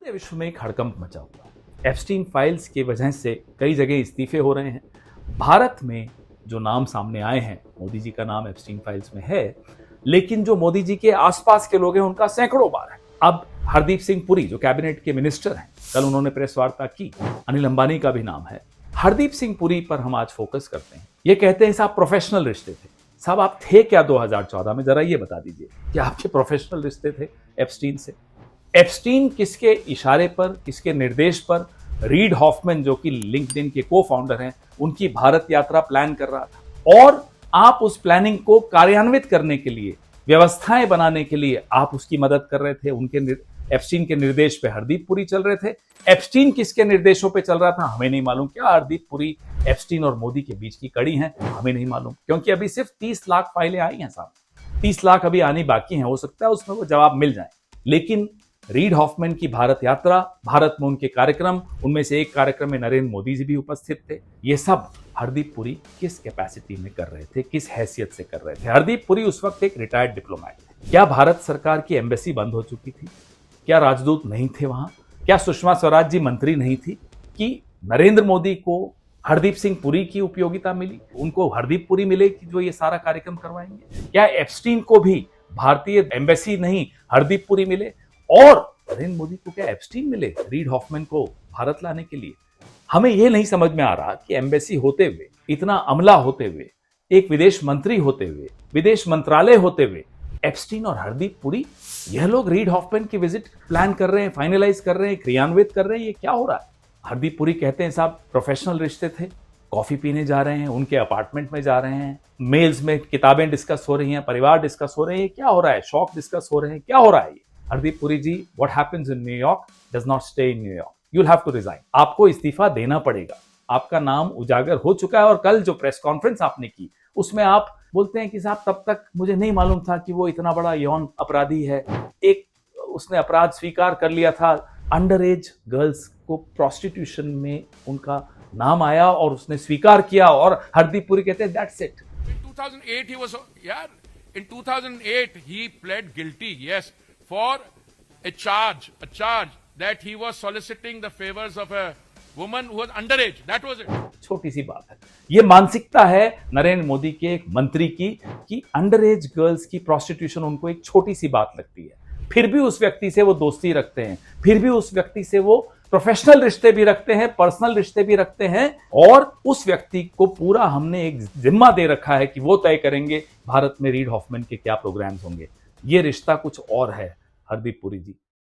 पूरे विश्व में एक हड़कंप मचा हुआ है। एप्स्टीन फाइल्स की वजह से कई जगह इस्तीफे हो रहे हैं। भारत में जो नाम सामने आए हैं, मोदी जी का नाम एप्स्टीन फाइल्स में है, लेकिन जो मोदी जी के आसपास के लोग हैं उनका सैकड़ों बार है। अब हरदीप सिंह पुरी जो कैबिनेट के मिनिस्टर हैं, कल उन्होंने प्रेस वार्ता की। अनिल अंबानी का भी नाम है। हरदीप सिंह पुरी पर हम आज फोकस करते हैं। ये कहते हैं साहब प्रोफेशनल रिश्ते थे। साहब आप थे क्या 2014 में, जरा ये बता दीजिए कि आपके प्रोफेशनल रिश्ते थे एप्स्टीन से? एप्स्टीन किसके इशारे पर, किसके निर्देश पर रीड हॉफमैन जो कि लिंक्डइन के को फाउंडर हैं, उनकी भारत यात्रा प्लान कर रहा था, और आप उस प्लानिंग को कार्यान्वित करने के लिए, व्यवस्थाएं बनाने के लिए आप उसकी मदद कर रहे थे। उनके एप्स्टीन के निर्देश पे हरदीप पुरी चल रहे थे। एप्स्टीन किसके निर्देशों पे चल रहा था हमें नहीं मालूम। क्या हरदीप पुरी एप्स्टीन और मोदी के बीच की कड़ी है? हमें नहीं मालूम, क्योंकि अभी सिर्फ 30 लाख फाइलें आई हैं साहब। 30 लाख अभी आनी बाकी हैं। हो सकता है उसमें वो जवाब मिल जाए, लेकिन रीड हॉफमैन की भारत यात्रा, भारत में उनके कार्यक्रम, उनमें से एक कार्यक्रम में नरेंद्र मोदी जी भी उपस्थित थे। ये सब हरदीप पुरी किस कैपेसिटी में कर रहे थे, किस हैसियत से कर रहे थे? हरदीप पुरी उस वक्त एक रिटायर्ड डिप्लोमैट थे। क्या भारत सरकार की एम्बेसी बंद हो चुकी थी? क्या राजदूत नहीं थे वहां? क्या सुषमा स्वराज जी मंत्री नहीं थी कि नरेंद्र मोदी को हरदीप सिंह पुरी की उपयोगिता मिली, उनको हरदीप पुरी मिले कि जो ये सारा कार्यक्रम करवाएंगे? क्या एप्स्टीन को भी भारतीय एम्बेसी नहीं हरदीप पुरी मिले, और नरेंद्र मोदी को क्या एप्स्टीन मिले रीड हॉफमैन को भारत लाने के लिए? हमें यह नहीं समझ में आ रहा कि एम्बेसी होते हुए, इतना अमला होते हुए, एक विदेश मंत्री होते हुए, विदेश मंत्रालय होते हुए, एप्स्टीन और हरदीप पुरी, यह लोग रीड हॉफमैन की विजिट प्लान कर रहे हैं, फाइनलाइज कर रहे हैं, क्रियान्वित कर रहे हैं। ये क्या हो रहा है? हरदीप पुरी कहते हैं साहब प्रोफेशनल रिश्ते थे, कॉफी पीने जा रहे हैं, उनके अपार्टमेंट में जा रहे हैं, मेल्स में किताबें डिस्कस हो रही हैं, परिवार डिस्कस हो रहे हैं। ये क्या हो रहा है? शौक डिस्कस हो रहे हैं, क्या हो रहा है? Hardeep Puri ji, what happens in New York does not stay in New York. You will have to resign. आपको इस्तीफा देना पड़ेगा। आपका नाम उजागर हो चुका है। और कल जो प्रेस कॉन्फ्रेंस आपने की, उसमें आप बोलते हैं कि साहब तब तक मुझे नहीं मालूम था कि वो इतना बड़ा यौन अपराधी है। एक उसने अपराध स्वीकार कर लिया था, अंडर एज गर्ल्स को प्रोस्टिट्यूशन में उनका नाम आया और उसने स्वीकार किया, और हरदीप पुरी कहते हैं that's it. In 2008 he pled guilty, yes, for a charge that he was soliciting the favors of a woman who was underage. That was it. छोटी सी बात है। ये मानसिकता है नरेंद्र मोदी के एक मंत्री की कि अंडर एज गर्ल्स की प्रोस्टिट्यूशन उनको एक छोटी सी बात लगती है। फिर भी उस व्यक्ति से वो दोस्ती रखते हैं, फिर भी उस व्यक्ति से वो प्रोफेशनल रिश्ते भी रखते हैं, पर्सनल रिश्ते भी रखते हैं, और उस व्यक्ति को पूरा हमने एक जिम्मा दे रखा है कि वो तय करेंगे भारत में रीड हॉफमैन के क्या प्रोग्राम्स होंगे। ये रिश्ता कुछ और है हरदीप पुरी जी।